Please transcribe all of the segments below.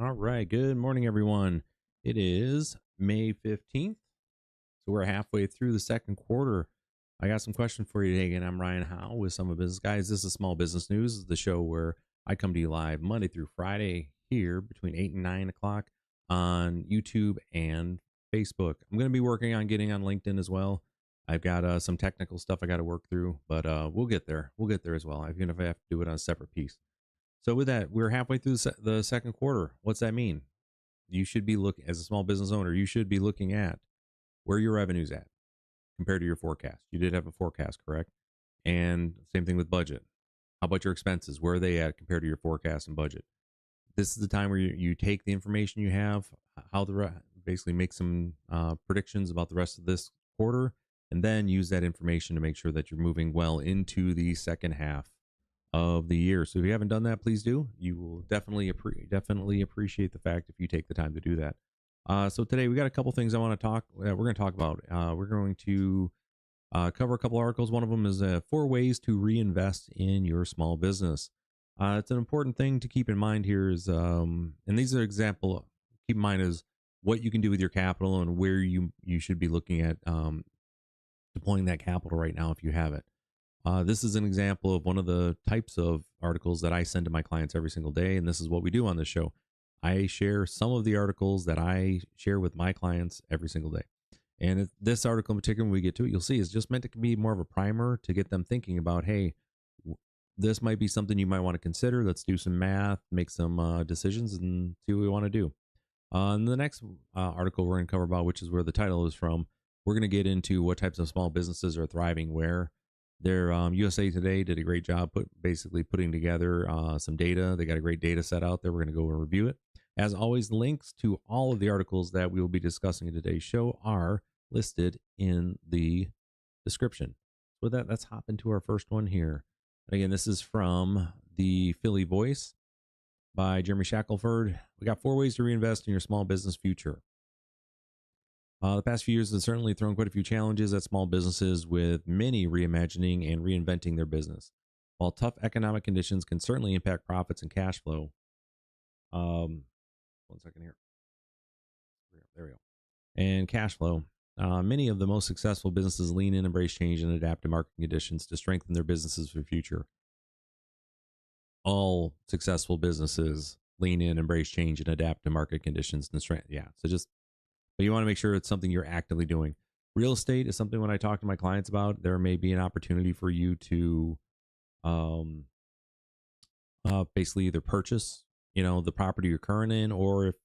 All right. Good morning, everyone. It is May 15th. So we're halfway through the second quarter. I got some questions for you today. Again, I'm Ryan Howe with Some of Business Guys. This is Small Business News. This is the show where I come to you live Monday through Friday here between 8 and 9 o'clock on YouTube and Facebook. I'm going to be working on getting on LinkedIn as well. I've got some technical stuff I got to work through, but we'll get there. We'll get there as well, even if I have to do it on a separate piece. So with that, we're halfway through the second quarter. What's that mean? You should be looking, as a small business owner, you should be looking at where your revenue's at compared to your forecast. You did have a forecast, correct? And same thing with budget. How about your expenses? Where are they at compared to your forecast and budget? This is the time where you take the information you have, basically make some predictions about the rest of this quarter, and then use that information to make sure that you're moving well into the second half of the year. So if you haven't done that, please do. You will definitely appreciate the fact if you take the time to do that. So today we got a couple things I want to talk. We're going to talk about. We're going to cover a couple articles. One of them is 4 ways to reinvest in your small business. It's an important thing to keep in mind here. And these are example. Keep in mind is what you can do with your capital and where you should be looking at deploying that capital right now if you have it. This is an example of one of the types of articles that I send to my clients every single day, and this is what we do on this show. I share some of the articles that I share with my clients every single day. And this article in particular, when we get to it, you'll see is just meant to be more of a primer to get them thinking about, hey, this might be something you might want to consider. Let's do some math, make some decisions, and see what we want to do. And the next article we're going to cover about, which is where the title is from, we're going to get into what types of small businesses are thriving where. Their USA Today did a great job basically putting together some data. They got a great data set out there. We're going to go and review it. As always, links to all of the articles that we will be discussing in today's show are listed in the description. With that, let's hop into our first one here. And again, this is from the Philly Voice by Jeremy Shackelford. We got 4 ways to reinvest in your small business future. The past few years have certainly thrown quite a few challenges at small businesses, with many reimagining and reinventing their business. While tough economic conditions can certainly impact profits and cash flow. 1 second here. There we go. And cash flow. Many of the most successful businesses lean in, embrace change, and adapt to market conditions to strengthen their businesses for the future. All successful businesses lean in, embrace change, and adapt to market conditions. And but you want to make sure it's something you're actively doing. Real estate is something when I talk to my clients about, there may be an opportunity for you to basically either purchase, the property you're current in, or if,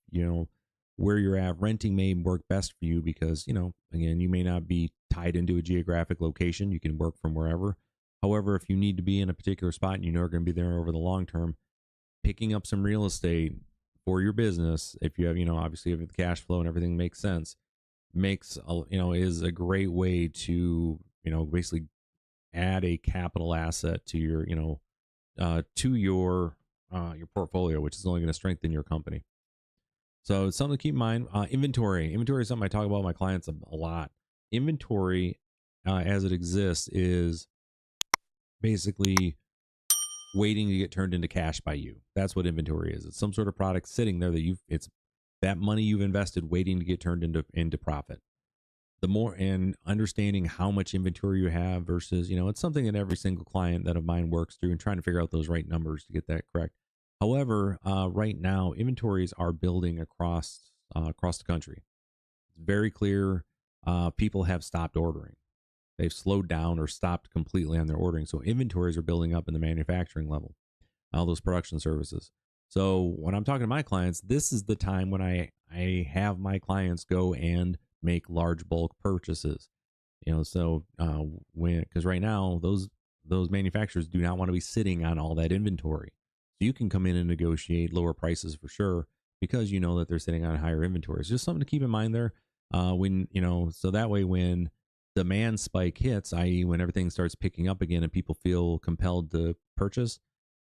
where you're at, renting may work best for you because, again, you may not be tied into a geographic location. You can work from wherever. However, if you need to be in a particular spot and you know you're going to be there over the long term, picking up some real estate for your business, if you have, obviously if the cash flow and everything makes sense, is a great way to, basically add a capital asset to your, your portfolio, which is only going to strengthen your company. So it's something to keep in mind. Inventory is something I talk about with my clients a lot. Inventory, as it exists, is basically waiting to get turned into cash by you. That's what inventory is. It's some sort of product sitting there that it's that money you've invested waiting to get turned into profit. The more, and understanding how much inventory you have versus, it's something that every single client that of mine works through and trying to figure out those right numbers to get that correct. However, right now inventories are building across the country. It's very clear. People have stopped ordering. They've slowed down or stopped completely on their ordering. So inventories are building up in the manufacturing level, all those production services. So when I'm talking to my clients, this is the time when I have my clients go and make large bulk purchases. Because right now those manufacturers do not want to be sitting on all that inventory. So you can come in and negotiate lower prices for sure because you know that they're sitting on higher inventories. Just something to keep in mind there. So that way when demand spike hits, i.e. when everything starts picking up again and people feel compelled to purchase,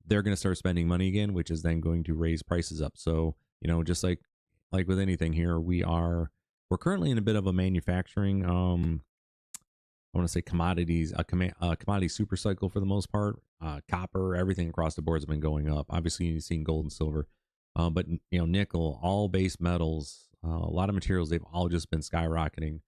they're going to start spending money again, which is then going to raise prices up. So, just like with anything here, we're currently in a bit of a manufacturing, I want to say commodities, a commodity super cycle for the most part. Copper, everything across the board has been going up. Obviously, you've seen gold and silver. But nickel, all base metals, a lot of materials, they've all just been skyrocketing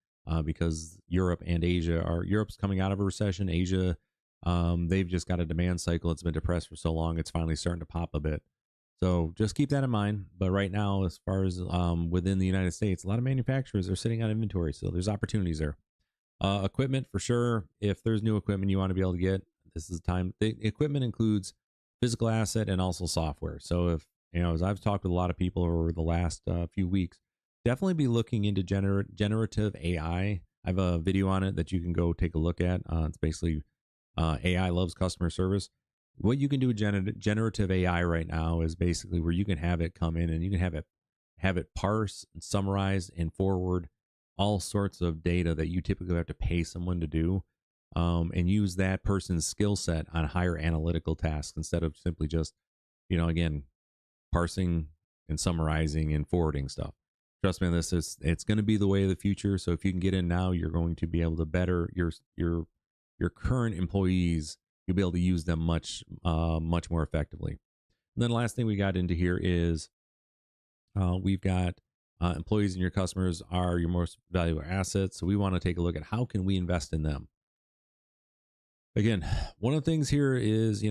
because Europe's coming out of a recession. Asia, they've just got a demand cycle. It's been depressed for so long. It's finally starting to pop a bit. So just keep that in mind. But right now, as far as within the United States, a lot of manufacturers are sitting on inventory. So there's opportunities there. Equipment for sure. If there's new equipment you want to be able to get, this is the time. The equipment includes physical asset and also software. So if as I've talked with a lot of people over the last few weeks, definitely be looking into generative AI. I have a video on it that you can go take a look at. It's basically AI loves customer service. What you can do with generative AI right now is basically where you can have it come in and you can have it parse and summarize and forward all sorts of data that you typically have to pay someone to do, and use that person's skill set on higher analytical tasks instead of simply just, again, parsing and summarizing and forwarding stuff. Trust me on this. It's going to be the way of the future. So if you can get in now, you're going to be able to better your current employees. You'll be able to use them much more effectively. And then the last thing we got into here is we've got employees and your customers are your most valuable assets. So we want to take a look at how can we invest in them. Again, one of the things here is,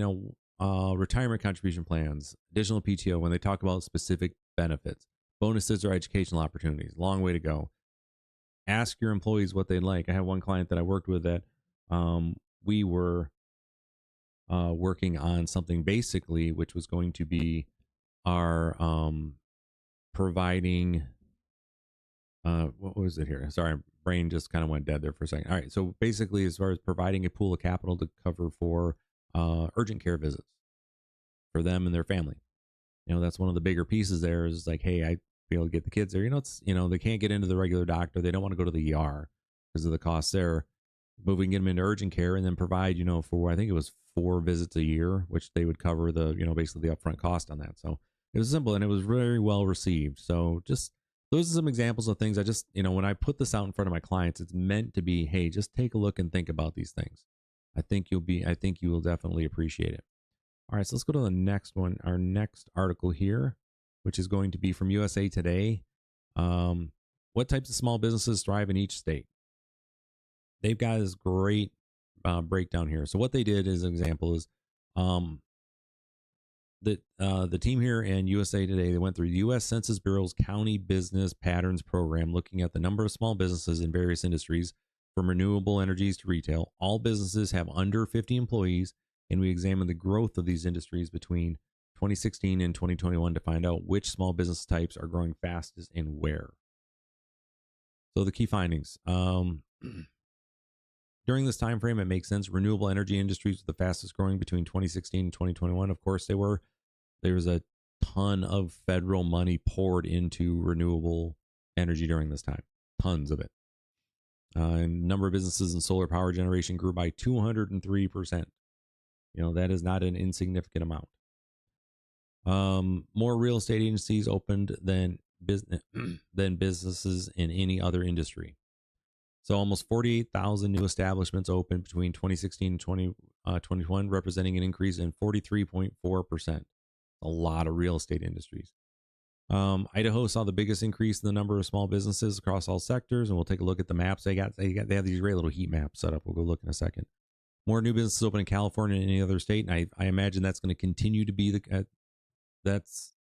retirement contribution plans, additional PTO, when they talk about specific benefits, bonuses or educational opportunities, long way to go. Ask your employees what they'd like. I have one client that I worked with that we were working on something basically, which was going to be our providing, what was it here? Sorry, brain just kind of went dead there for a second. All right. So basically, as far as providing a pool of capital to cover for urgent care visits for them and their family. That's one of the bigger pieces there is like, hey, I be able to get the kids there. They can't get into the regular doctor. They don't want to go to the ER because of the costs there. But we can get them into urgent care and then provide, for, I think it was 4 visits a year, which they would cover the, basically the upfront cost on that. So it was simple and it was very well received. So just, those are some examples of things I just, when I put this out in front of my clients, it's meant to be, hey, just take a look and think about these things. I think you will definitely appreciate it. All right, so let's go to the next one, our next article here, which is going to be from USA Today. What types of small businesses thrive in each state? They've got this great breakdown here. So what they did as an example is the team here in USA Today, they went through the U.S. Census Bureau's County Business Patterns Program, looking at the number of small businesses in various industries, from renewable energies to retail. All businesses have under 50 employees, and we examined the growth of these industries between 2016 and 2021 to find out which small business types are growing fastest and where. So the key findings. During this time frame, it makes sense. Renewable energy industries were the fastest growing between 2016 and 2021. Of course, they were. There was a ton of federal money poured into renewable energy during this time. Tons of it. And number of businesses in solar power generation grew by 203%. That is not an insignificant amount. More real estate agencies opened than businesses in any other industry. So almost 48,000 new establishments opened between 2016 and 2021, representing an increase in 43.4%. A lot of real estate industries. Idaho saw the biggest increase in the number of small businesses across all sectors, and we'll take a look at the maps. They have these great little heat maps set up. We'll go look in a second. More new businesses open in California and any other state, and I imagine that's going to continue to be that's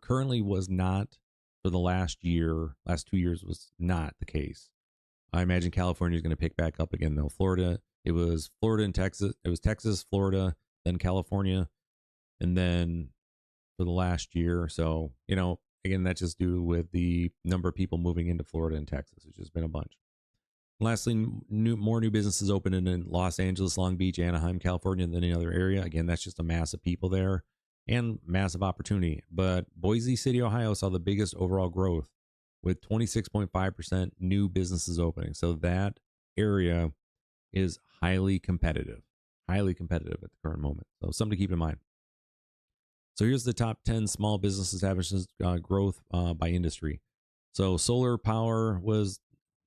currently was not for the last 2 years was not the case. I imagine California is going to pick back up again, though. It was Florida and Texas. It was Texas, Florida, then California, and then for the last year. So, again, that's just due with the number of people moving into Florida and Texas. It's just been a bunch. Lastly, more new businesses opened in Los Angeles, Long Beach, Anaheim, California than any other area. Again, that's just a mass of people there and massive opportunity. But Boise City, Ohio saw the biggest overall growth with 26.5% new businesses opening. So that area is highly competitive at the current moment. So something to keep in mind. So here's the top 10 small business establishments growth by industry. So solar power was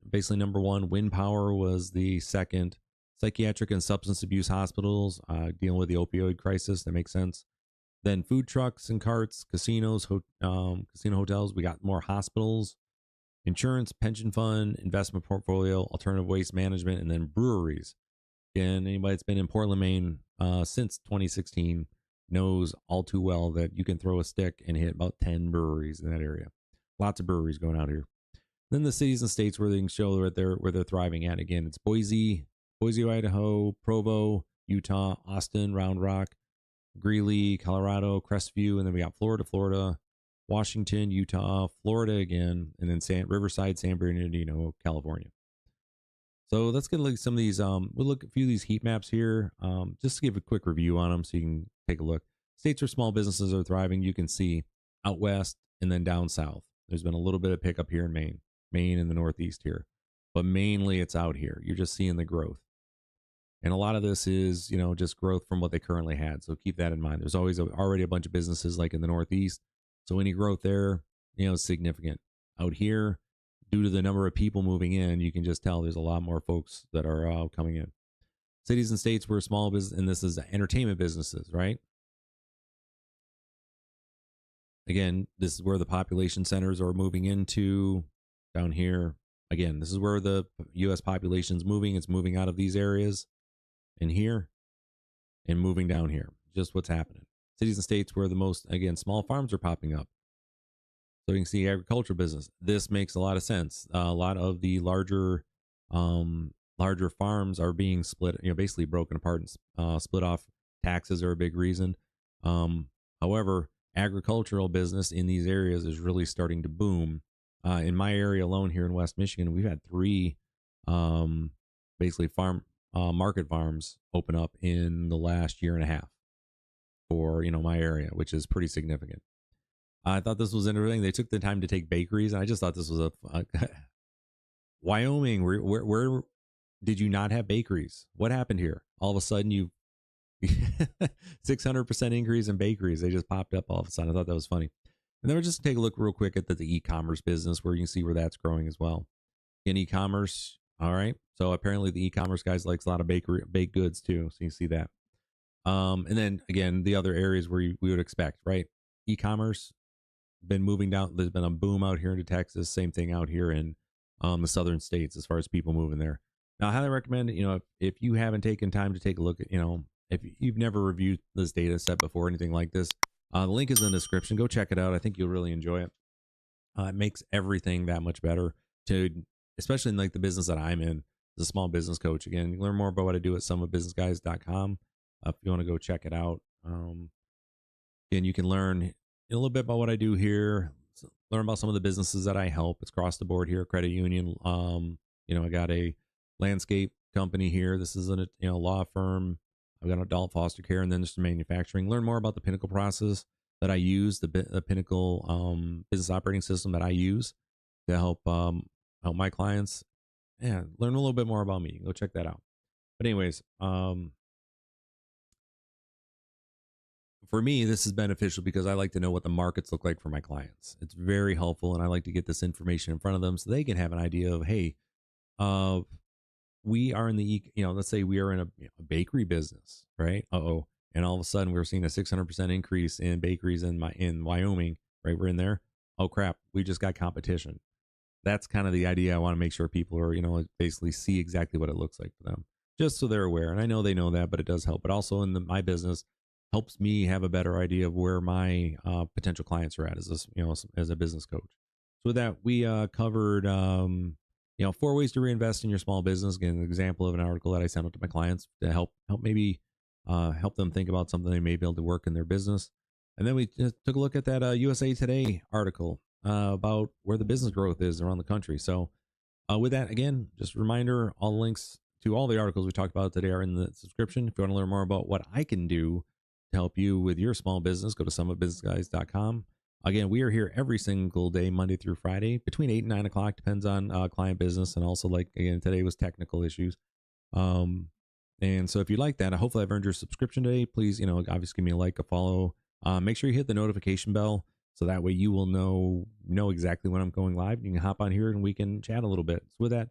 basically number one. Wind power was the second. Psychiatric and substance abuse hospitals dealing with the opioid crisis. That makes sense. Then food trucks and carts, casinos, casino hotels. We got more hospitals, insurance, pension fund, investment portfolio, alternative waste management, and then breweries. And anybody that's been in Portland, Maine since 2016 knows all too well that you can throw a stick and hit about 10 breweries in that area. Lots of breweries going out here. Then the cities and states where they can show where they're thriving at. Again, it's Boise, Idaho, Provo, Utah, Austin, Round Rock, Greeley, Colorado, Crestview, and then we got Florida, Washington, Utah, Florida again, and then Riverside, San Bernardino, California. So let's get like some of these. We'll look at a few of these heat maps here, just to give a quick review on them so you can take a look. States where small businesses are thriving, you can see out west and then down south. There's been a little bit of pickup here in Maine in the Northeast here, but mainly it's out here. You're just seeing the growth. And a lot of this is, just growth from what they currently had. So keep that in mind. There's always already a bunch of businesses like in the Northeast. So any growth there, is significant. Out here, due to the number of people moving in, you can just tell there's a lot more folks that are coming in. Cities and states where small business, and this is entertainment businesses, right? Again, this is where the population centers are moving into down here. Again, this is where the U.S. population is moving. It's moving out of these areas in here and moving down here. Just what's happening. Cities and states where the most, again, small farms are popping up. So you can see agriculture business. This makes a lot of sense. A lot of the larger farms are being split, basically broken apart and split off. Taxes are a big reason. However, agricultural business in these areas is really starting to boom. In my area alone here in West Michigan, we've had 3 basically market farms open up in the last year and a half for my area, which is pretty significant. I thought this was interesting. They took the time to take bakeries, and I just thought this was a Wyoming. Where did you not have bakeries? What happened here? All of a sudden, you 600% increase in bakeries. They just popped up all of a sudden. I thought that was funny. And then we'll just take a look real quick at the e-commerce business, where you can see where that's growing as well. In e-commerce, all right. So apparently the e-commerce guys likes a lot of baked goods too. So you see that. And then again, the other areas where we would expect, right? E-commerce been moving down. There's been a boom out here into Texas. Same thing out here in the southern states as far as people moving there. Now, I highly recommend, if you haven't taken time to take a look at, if you've never reviewed this data set before, anything like this, the link is in the description. Go check it out. I think you'll really enjoy it. It makes everything that much better especially in like the business that I'm in, as a small business coach. Again, you can learn more about what I do at summitbusinessguys.com. If you want to go check it out. Again, you can learn a little bit about what I do here, learn about some of the businesses that I help. It's across the board here, credit union. I got a landscape company here. This is a law firm. I've got adult foster care, and then there's some manufacturing. Learn more about the Pinnacle process that I use, the Pinnacle business operating system that I use to help my clients. Yeah, learn a little bit more about me. Go check that out. But anyways, for me, this is beneficial because I like to know what the markets look like for my clients. It's very helpful, and I like to get this information in front of them so they can have an idea of, hey, we are in the, let's say we are in a bakery business, right? And all of a sudden we're seeing a 600% increase in bakeries in Wyoming, right? We're in there. Oh crap, we just got competition. That's kind of the idea. I want to make sure people are, basically see exactly what it looks like for them, just so they're aware. And I know they know that, but it does help. But also in my business, helps me have a better idea of where my potential clients are at as a business coach. So with that, we covered 4 ways to reinvest in your small business. Again, an example of an article that I sent out to my clients to help maybe help them think about something they may be able to work in their business. And then we just took a look at that USA Today article about where the business growth is around the country. So with that, again, just a reminder, all the links to all the articles we talked about today are in the subscription. If you want to learn more about what I can do to help you with your small business, go to summitbusinessguys.com. Again, we are here every single day, Monday through Friday, between 8 and 9 o'clock, depends on client business. And also, like, again, today was technical issues. And so if you like that, hopefully I've earned your subscription today. Please, obviously give me a like, a follow. Make sure you hit the notification bell so that way you will know exactly when I'm going live. You can hop on here and we can chat a little bit. So with that,